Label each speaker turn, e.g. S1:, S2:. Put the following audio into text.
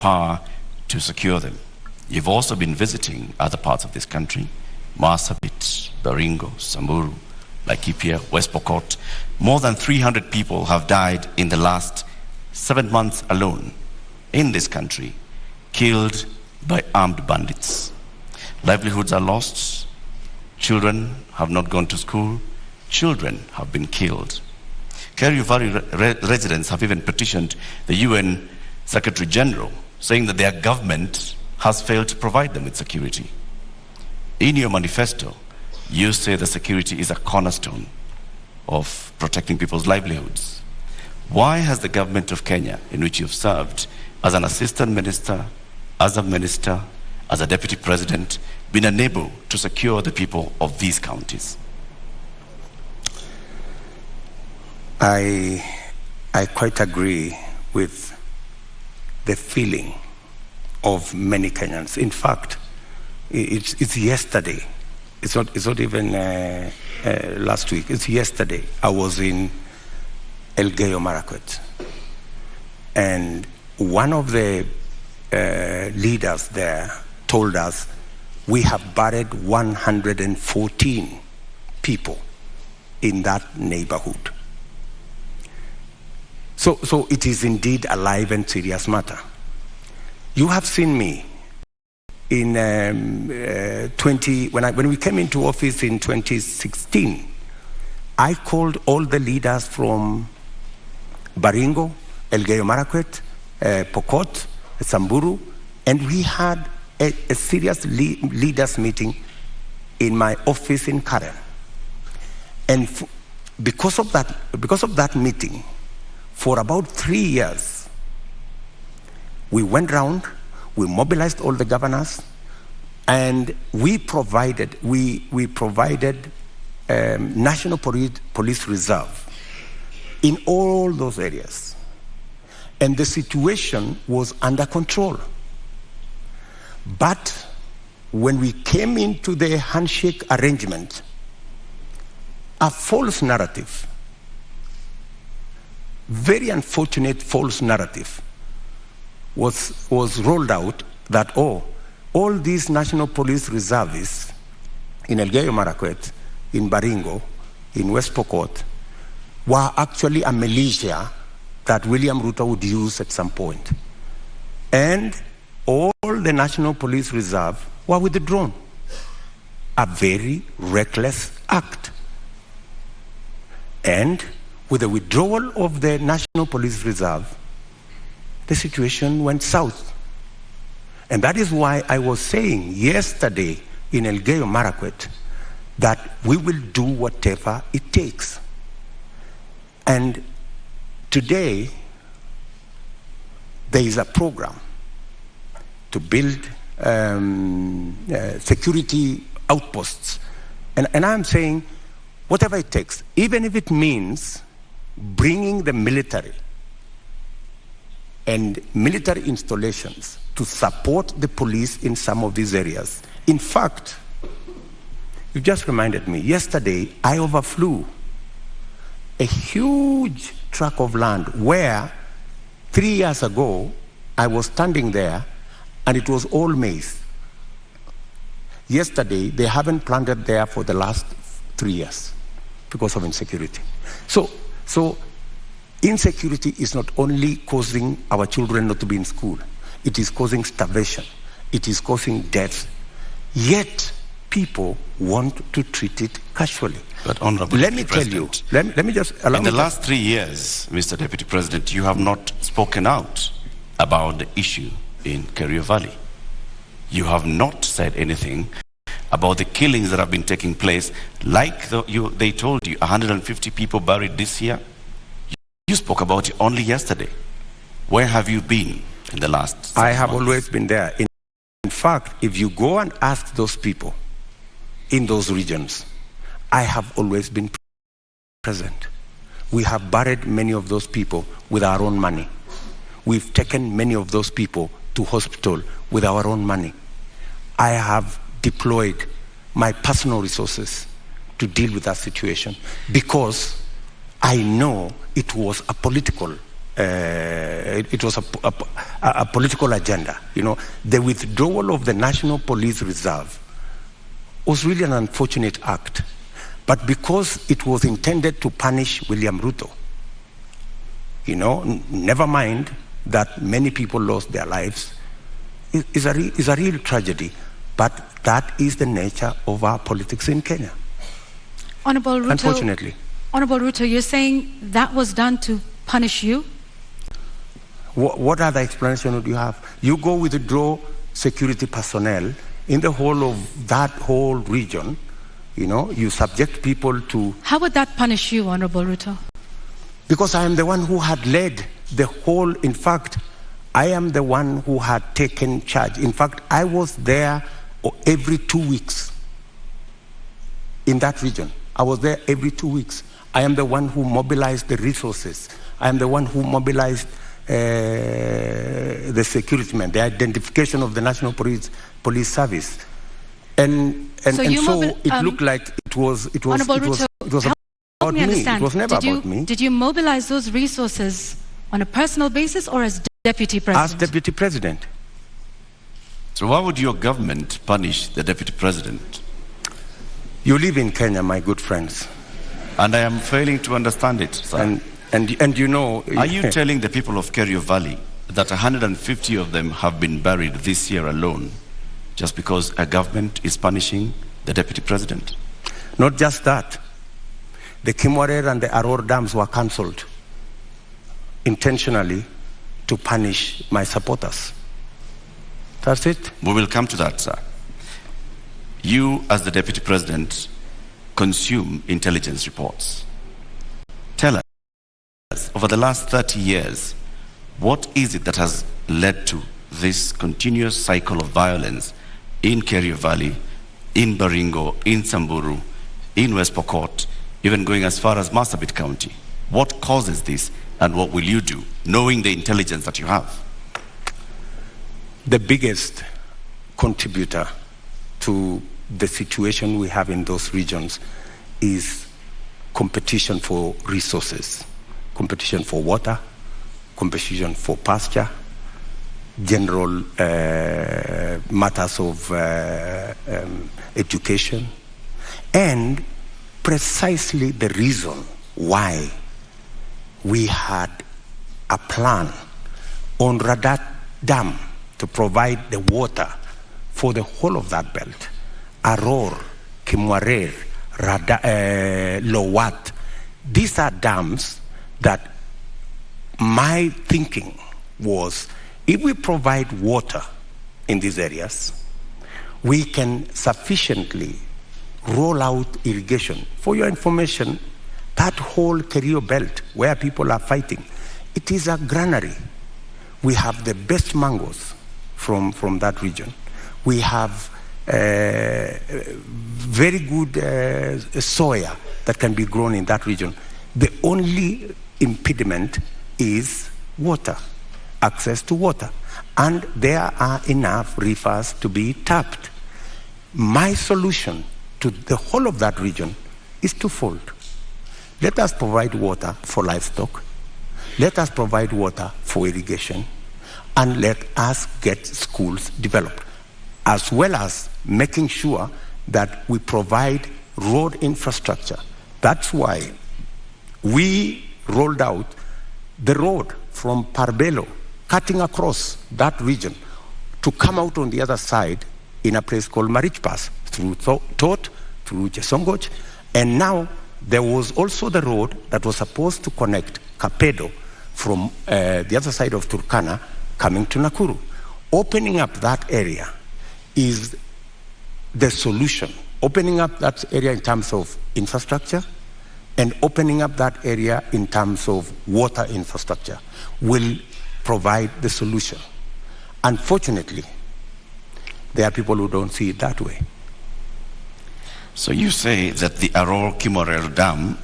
S1: power to secure them. You've also been visiting other parts of this country, Marsabit, Baringo, Samburu, Laikipia, West Pokot. More than 300 people have died in the last 7 months alone in this country, killed by armed bandits. Livelihoods are lost. Children have not gone to school. Children have been killed. Kerio Valley residents have even petitioned the UN Secretary General, saying that their government has failed to provide them with security. In your manifesto, you say that security is a cornerstone of protecting people's livelihoods. Why has the government of Kenya, in which you've served as an assistant minister, as a minister, as a deputy president, been unable to secure the people of these counties?
S2: I quite agree with the feeling of many Kenyans. In fact, it's yesterday. It's not even last week. It's yesterday. I was in Elgeyo Marakwet, and one of the leaders there told us we have buried 114 people in that neighborhood. So it is indeed a live and serious matter. You have seen me in when we came into office in 2016. I called all the leaders from Baringo, Elgeyo Marakwet, Pokot, Samburu, and we had a serious leaders meeting in my office in Karen. And because of that meeting, for about 3 years, we went round, we mobilized all the governors, and we provided National Police Reserve in all those areas. And the situation was under control. But when we came into the handshake arrangement, a false narrative, very unfortunate false narrative, was rolled out that, all these National Police reservists in Elgeyo Marakwet, in Baringo, in West Pokot, were actually a militia that William Ruto would use at some point. And all the National Police Reserve were withdrawn. A very reckless act. And with the withdrawal of the National Police Reserve, the situation went south. And that is why I was saying yesterday in Elgeyo Marakwet that we will do whatever it takes. And today, there is a program to build security outposts. And I'm saying, whatever it takes, even if it means bringing the military and military installations to support the police in some of these areas. In fact, you just reminded me, yesterday I overflew a huge tract of land where 3 years ago I was standing there and it was all maize. Yesterday, they haven't planted there for the last 3 years because of insecurity. So insecurity is not only causing our children not to be in school, it is causing starvation, it is causing death. Yet people want to treat it casually.
S1: But Honorable
S2: let me tell you, let me just allow
S1: in the last 3 years, Mr. Deputy President, you have not spoken out about the issue in Kerio Valley. You have not said anything about the killings that have been taking place, like they told you, 150 people buried this year. You spoke about it only yesterday. Where have you been in the last 6 months?
S2: I have always been there. In fact, if you go and ask those people in those regions, I have always been present. We have buried many of those people with our own money. We've taken many of those people to hospital with our own money. I have deployed my personal resources to deal with that situation because I know it was a political it was a political agenda. You know, the withdrawal of the National Police Reserve was really an unfortunate act. But because it was intended to punish William Ruto, you know, never mind that many people lost their lives, is a real tragedy. But that is the nature of our politics in Kenya.
S3: Honorable Ruto,
S2: unfortunately.
S3: Honorable Ruto, you're saying that was done to punish you?
S2: What other explanation would you have? You go withdraw security personnel in the whole of that whole region, you know, you subject people to...
S3: How would that punish you, Honorable Ruto?
S2: Because I am the one who had led the whole, in fact, I am the one who had taken charge. In fact, I was there every 2 weeks in that region. I was there every 2 weeks. I am the one who mobilized the resources. I am the one who mobilized the security men, the identification of the National Police Service. And so it looked like it was about me. It was never about me.
S3: Did you mobilize those resources on a personal basis or as Deputy President?
S2: As Deputy President.
S1: So why would your government punish the Deputy President?
S2: You live in Kenya, my good friends.
S1: And I am failing to understand it, sir.
S2: And you know...
S1: Are you telling the people of Kerio Valley that 150 of them have been buried this year alone just because a government is punishing the Deputy President?
S2: Not just that. The Kimwarer and the Aror dams were cancelled intentionally to punish my supporters. That's it.
S1: We will come to that, sir. You, as the Deputy President, consume intelligence reports. Tell us, over the last 30 years, what is it that has led to this continuous cycle of violence in Kerio Valley, in Baringo, in Samburu, in West Pokot, even going as far as Marsabit County? What causes this, and what will you do, knowing the intelligence that you have?
S2: The biggest contributor to the situation we have in those regions is competition for resources, competition for water, competition for pasture, general matters of education, and precisely the reason why we had a plan on Radat Dam to provide the water for the whole of that belt. Aror, Kimwarer, Lowat. These are dams that my thinking was, if we provide water in these areas, we can sufficiently roll out irrigation. For your information, that whole Kerio belt where people are fighting, it is a granary. We have the best mangoes from that region. We have very good soya that can be grown in that region. The only impediment is water, access to water. And there are enough rivers to be tapped. My solution to the whole of that region is twofold. Let us provide water for livestock. Let us provide water for irrigation. And let us get schools developed, as well as making sure that we provide road infrastructure. That's why we rolled out the road from Parbelo, cutting across that region, to come out on the other side in a place called Marich Pass, through Tot, through Chesongoch. And now there was also the road that was supposed to connect Kapedo from the other side of Turkana coming to Nakuru. Opening up that area is the solution. Opening up that area in terms of infrastructure and opening up that area in terms of water infrastructure will provide the solution. Unfortunately, there are people who don't see it that way.
S1: So you say that the Aror Kimorel Dam